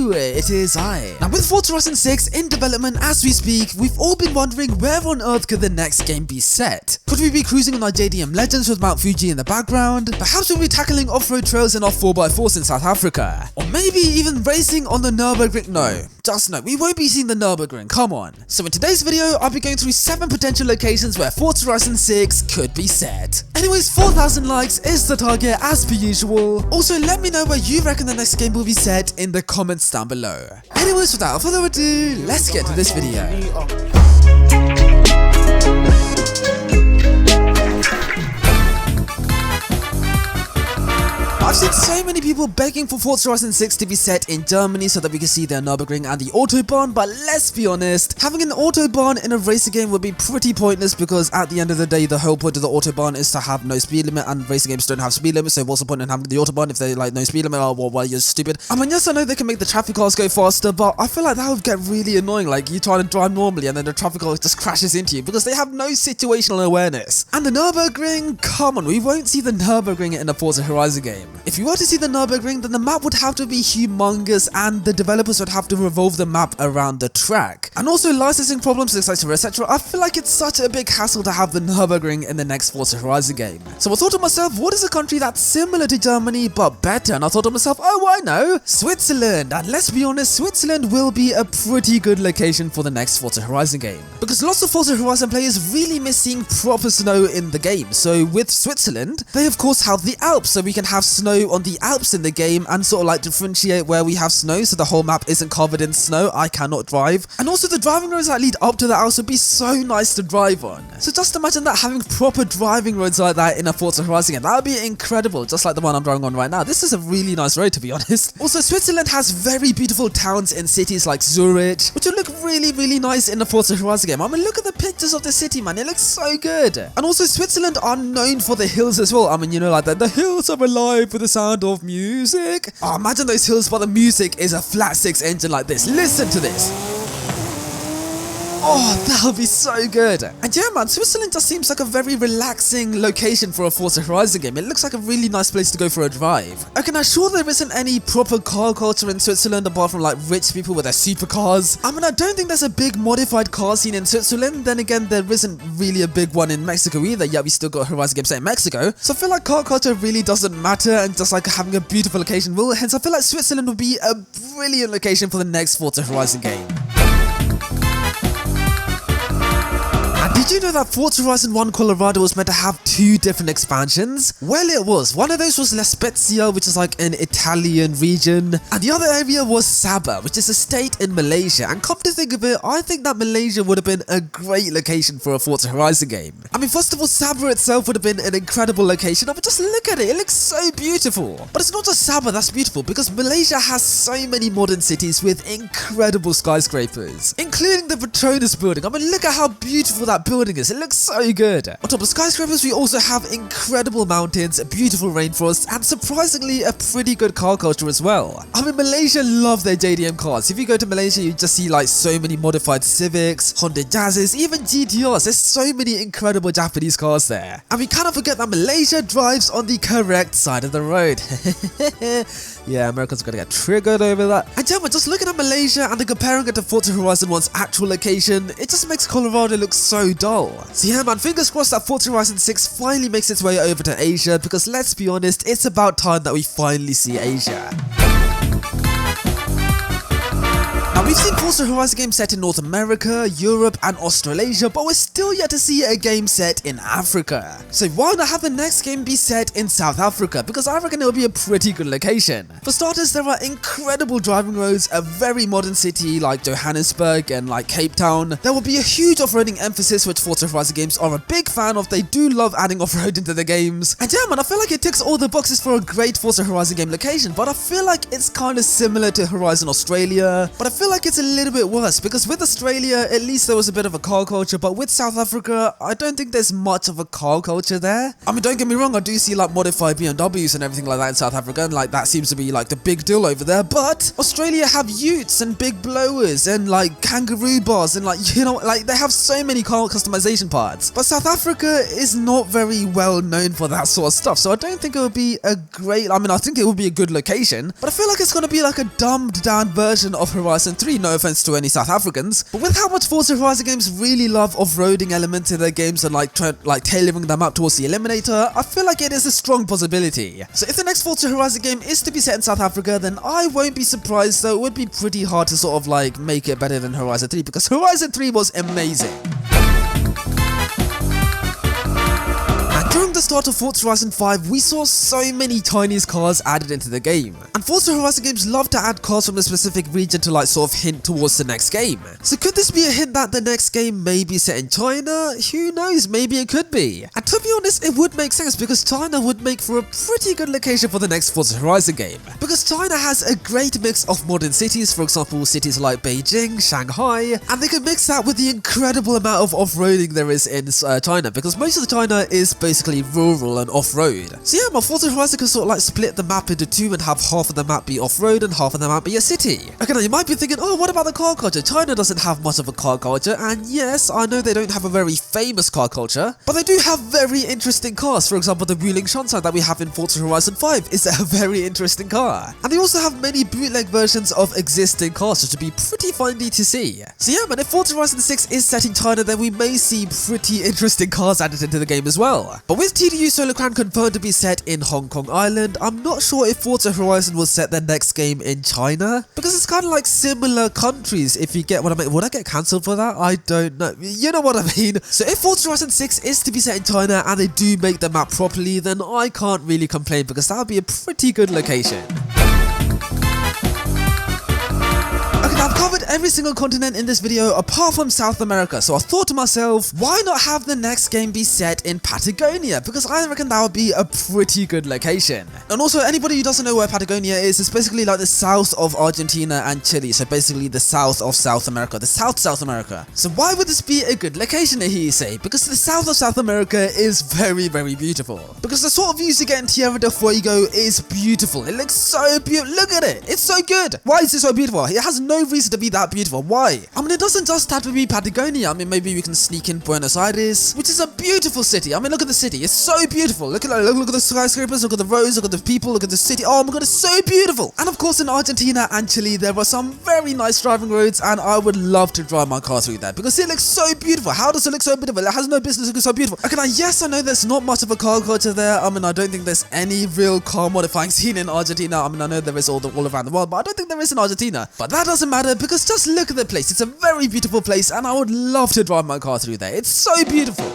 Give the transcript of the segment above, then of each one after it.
Hello, it is I. Now with Forza Horizon 6 in development as we speak, we've all been wondering where on earth could the next game be set? Could we be cruising on our JDM Legends with Mount Fuji in the background? Perhaps we'll be tackling off-road trails in our 4x4s in South Africa? Or maybe even racing on the Nürburgring? No, just no, we won't be seeing the Nürburgring, come on. So in today's video, I'll be going through 7 potential locations where Forza Horizon 6 could be set. Anyways, 4,000 likes is the target as per usual. Also, let me know where you reckon the next game will be set in the comments down below. Anyways, without further ado, let's get to this video. I've seen so many people begging for Forza Horizon 6 to be set in Germany so that we can see their Nürburgring and the Autobahn, but let's be honest, having an Autobahn in a racing game would be pretty pointless because at the end of the day, the whole point of the Autobahn is to have no speed limit, and racing games don't have speed limit, so what's the point in having the Autobahn if they like no speed limit? Oh, well, you're stupid. I mean, yes, I know they can make the traffic cars go faster, but I feel like that would get really annoying, like you try to drive normally and then the traffic car just crashes into you because they have no situational awareness. And the Nürburgring, come on, we won't see the Nürburgring in a Forza Horizon game. If you were to see the Nürburgring, then the map would have to be humongous and the developers would have to revolve the map around the track. And also licensing problems, etc, etc. I feel like it's such a big hassle to have the Nürburgring in the next Forza Horizon game. So I thought to myself, what is a country that's similar to Germany but better? And I thought to myself, oh, I know, Switzerland. And let's be honest, Switzerland will be a pretty good location for the next Forza Horizon game. Because lots of Forza Horizon players really miss seeing proper snow in the game. So with Switzerland, they of course have the Alps, so we can have snow on the Alps in the game and sort of like differentiate where we have snow so the whole map isn't covered in snow. I cannot drive. And also the driving roads that lead up to the Alps would be so nice to drive on. So just imagine that, having proper driving roads like that in a Forza Horizon game. That would be incredible, just like the one I'm driving on right now. This is a really nice road, to be honest. Also, Switzerland has very beautiful towns and cities like Zurich, which would look really nice in the Forza Horizon game. I mean, look at the pictures of the city, man. It looks so good. And also Switzerland are known for the hills as well. I mean, you know, like the hills are alive with the sound of music. Oh, imagine those hills, but the music is a flat 6 engine like this. Listen to this. Oh, that would be so good. And yeah, man, Switzerland just seems like a very relaxing location for a Forza Horizon game. It looks like a really nice place to go for a drive. Okay, now sure, there isn't any proper car culture in Switzerland apart from like rich people with their supercars. I mean, I don't think there's a big modified car scene in Switzerland. Then again, there isn't really a big one in Mexico either. Yeah, we still got a Horizon game set in Mexico. So I feel like car culture really doesn't matter, and just like having a beautiful location will. Hence, I feel like Switzerland would be a brilliant location for the next Forza Horizon game. Did you know that Forza Horizon 1 Colorado was meant to have 2 different expansions? Well, it was. One of those was La Spezia, which is like an Italian region, and the other area was Sabah, which is a state in Malaysia. And come to think of it, I think that Malaysia would have been a great location for a Forza Horizon game. I mean, first of all, Sabah itself would have been an incredible location. But just look at it, it looks so beautiful. But it's not just Sabah that's beautiful, because Malaysia has so many modern cities with incredible skyscrapers, including the Petronas building. I mean, look at how beautiful that building is. It looks so good. On top of skyscrapers, we also have incredible mountains, beautiful rainforests, and surprisingly a pretty good car culture as well. I mean, Malaysia love their JDM cars. If you go to Malaysia, you just see like so many modified Civics, Honda Jazzes, even GTRs. There's so many incredible Japanese cars there. And we cannot forget that Malaysia drives on the correct side of the road. Yeah, Americans are gonna get triggered over that. And yeah, just looking at Malaysia and then comparing it to Forza Horizon 1's actual location, it just makes Colorado look so dull. So yeah, man, fingers crossed that Forza Horizon 6 finally makes its way over to Asia, because let's be honest, it's about time that we finally see Asia. Now, we've seen Forza Horizon games set in North America, Europe, and Australasia, but we're still yet to see a game set in Africa. So why not have the next game be set in South Africa? Because I reckon it would be a pretty good location. For starters, there are incredible driving roads, a very modern city like Johannesburg and like Cape Town. There will be a huge off-roading emphasis, which Forza Horizon games are a big fan of. They do love adding off-road into the games. And yeah, man, I feel like it ticks all the boxes for a great Forza Horizon game location, but I feel like it's kind of similar to Horizon Australia. But I feel like like it's a little bit worse because with Australia, at least there was a bit of a car culture, but with South Africa, I don't think there's much of a car culture there. I mean, don't get me wrong, I do see like modified BMWs and everything like that in South Africa, and like that seems to be like the big deal over there, but Australia have utes and big blowers and like kangaroo bars and like, you know, like they have so many car customization parts. But South Africa is not very well known for that sort of stuff, so I don't think it would be a great, I mean, I think it would be a good location, but I feel like it's going to be like a dumbed down version of Horizon 3, no offense to any South Africans, but with how much Forza Horizon games really love off-roading elements in their games and like tailoring them up towards the Eliminator, I feel like it is a strong possibility. So if the next Forza Horizon game is to be set in South Africa, then I won't be surprised, though it would be pretty hard to sort of like make it better than Horizon 3, because Horizon 3 was amazing. During the start of Forza Horizon 5, we saw so many Chinese cars added into the game. And Forza Horizon games love to add cars from a specific region to like sort of hint towards the next game. So could this be a hint that the next game may be set in China? Who knows, maybe it could be. And to be honest, it would make sense because China would make for a pretty good location for the next Forza Horizon game. Because China has a great mix of modern cities, for example cities like Beijing, Shanghai, and they can mix that with the incredible amount of off-roading there is in China, because most of China is basically rural and off-road. So yeah, my Forza Horizon can sort of like split the map into two and have half of the map be off-road and half of the map be a city. Okay, now you might be thinking, oh, what about the car culture? China doesn't have much of a car culture, and yes, I know they don't have a very famous car culture, but they do have very interesting cars. For example, the Wuling Shanxai that we have in Forza Horizon 5 is a very interesting car. And they also have many bootleg versions of existing cars, which would be pretty funny to see. So yeah, man, if Forza Horizon 6 is set in China, then we may see pretty interesting cars added into the game as well. But with TDU Solocran confirmed to be set in Hong Kong Island, I'm not sure if Forza Horizon will set their next game in China, because it's kind of like similar countries, if you get what I mean. Would I get cancelled for that? I don't know. You know what I mean? So if Forza Horizon 6 is to be set in China and they do make the map properly, then I can't really complain, because that would be a pretty good location. I've covered every single continent in this video apart from South America, so I thought to myself, why not have the next game be set in Patagonia, because I reckon that would be a pretty good location. And also, anybody who doesn't know where Patagonia is, it's basically like the south of Argentina and Chile, so basically the south of South America, the South America. So why would this be a good location, here you say? Because the south of South America is very, very beautiful. Because the sort of views you get in Tierra del Fuego is beautiful. It looks so beautiful. Look at it. It's so good. Why is it so beautiful? It has no reason to be that beautiful. Why? I mean, it doesn't just have to be Patagonia. I mean, maybe we can sneak in Buenos Aires, which is a beautiful city. I mean, look at the city. It's so beautiful. Look at the skyscrapers, look at the roads, look at the people, look at the city. Oh my god, it's so beautiful. And of course, in Argentina and Chile, there are some very nice driving roads, and I would love to drive my car through that because it looks so beautiful. How does it look so beautiful? It has no business looking so beautiful. Okay, now, yes, I know there's not much of a car culture there. I mean, I don't think there's any real car modifying scene in Argentina. I mean, I know there is all around the world, but I don't think there is in Argentina. But that doesn't matter, because just look at the place. It's a very beautiful place, and I would love to drive my car through there. It's so beautiful.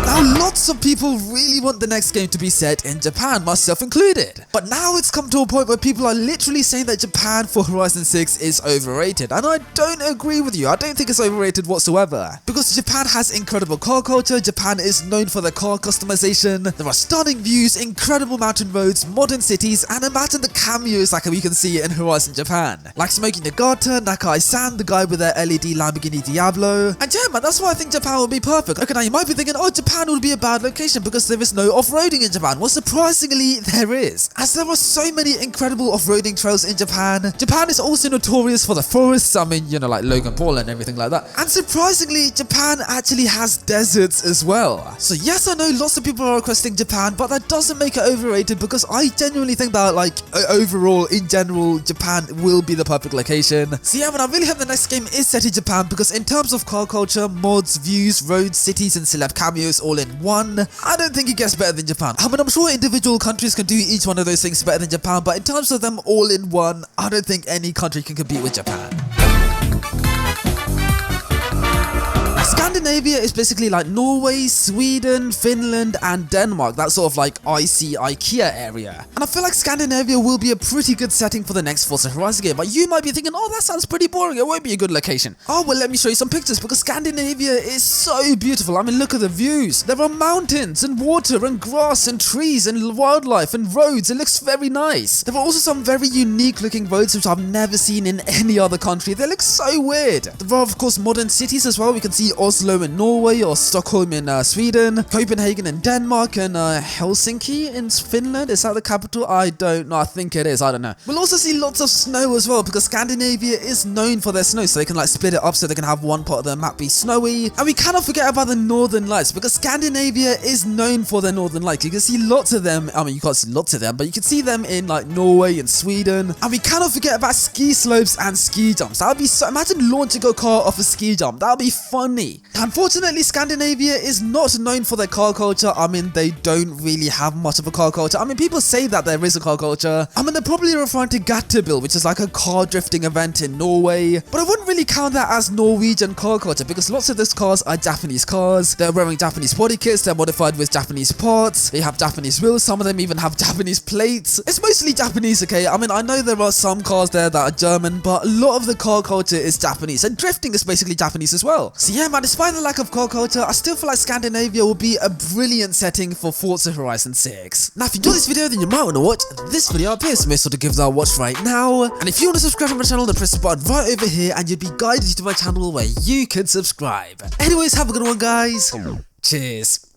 Now, lots of people really want the next game to be set in Japan, myself included. But now it's come to a point where people are literally saying that Japan for Horizon 6 is overrated. And I don't agree with you. I don't think it's overrated whatsoever. Because Japan has incredible car culture, Japan is known for their car customization, there are stunning views, incredible mountain roads, modern cities, and imagine the cameos like we can see in Horizon Japan. Like Smokey Nagata, Nakai-san, the guy with their LED Lamborghini Diablo. And yeah, man, that's why I think Japan would be perfect. Okay, now you might be thinking, oh, Japan would be a bad location because there is no off-roading in Japan. Well, surprisingly, there is. As there are so many incredible off-roading trails in Japan. Japan is also notorious for the forests. I mean, you know, like Logan Paul and everything like that. And surprisingly, Japan actually has deserts as well. So yes, I know lots of people are requesting Japan, but that doesn't make it overrated, because I genuinely think that, like, overall, in general, Japan will be the perfect location. So yeah, but I really hope the next game is set in Japan, because in terms of car culture, mods, views, roads, cities, and celeb cameos all in one, I don't think it gets better than Japan. I mean, I'm sure individual countries can do each one of those things better than Japan, but in terms of them all in one, I don't think any country can compete with Japan. Scandinavia is basically like Norway, Sweden, Finland, and Denmark. That sort of like icy IKEA area. And I feel like Scandinavia will be a pretty good setting for the next Forza Horizon game, but you might be thinking, oh, that sounds pretty boring, it won't be a good location. Oh, well, let me show you some pictures, because Scandinavia is so beautiful. I mean, look at the views. There are mountains and water and grass and trees and wildlife and roads. It looks very nice. There are also some very unique looking roads which I've never seen in any other country. They look so weird. There are of course modern cities as well. We can see Oslo in Norway, or Stockholm in Sweden, Copenhagen in Denmark, and Helsinki in Finland. Is that the capital? I don't know. I think it is. I don't know. We'll also see lots of snow as well, because Scandinavia is known for their snow, so they can like split it up so they can have one part of the map be snowy. And we cannot forget about the northern lights, because Scandinavia is known for their northern lights. You can see lots of them. I mean, you can't see lots of them, but you can see them in like Norway and Sweden. And we cannot forget about ski slopes and ski jumps. That would be so, imagine launching a car off a ski jump. That would be funny. Unfortunately, Scandinavia is not known for their car culture. I mean, they don't really have much of a car culture. I mean, people say that there is a car culture. I mean, they're probably referring to Gatterbill, which is like a car drifting event in Norway. But I wouldn't really count that as Norwegian car culture, because lots of those cars are Japanese cars. They're wearing Japanese body kits. They're modified with Japanese parts. They have Japanese wheels. Some of them even have Japanese plates. It's mostly Japanese, okay? I mean, I know there are some cars there that are German, but a lot of the car culture is Japanese, and drifting is basically Japanese as well. So yeah, man, despite the lack of car culture, I still feel like Scandinavia will be a brilliant setting for Forza Horizon 6. Now, if you enjoyed this video, then you might want to watch this video up here, so make sure to give that a watch right now. And if you want to subscribe to my channel, then press the button right over here, and you'll be guided to my channel where you can subscribe. Anyways, have a good one, guys. Cheers.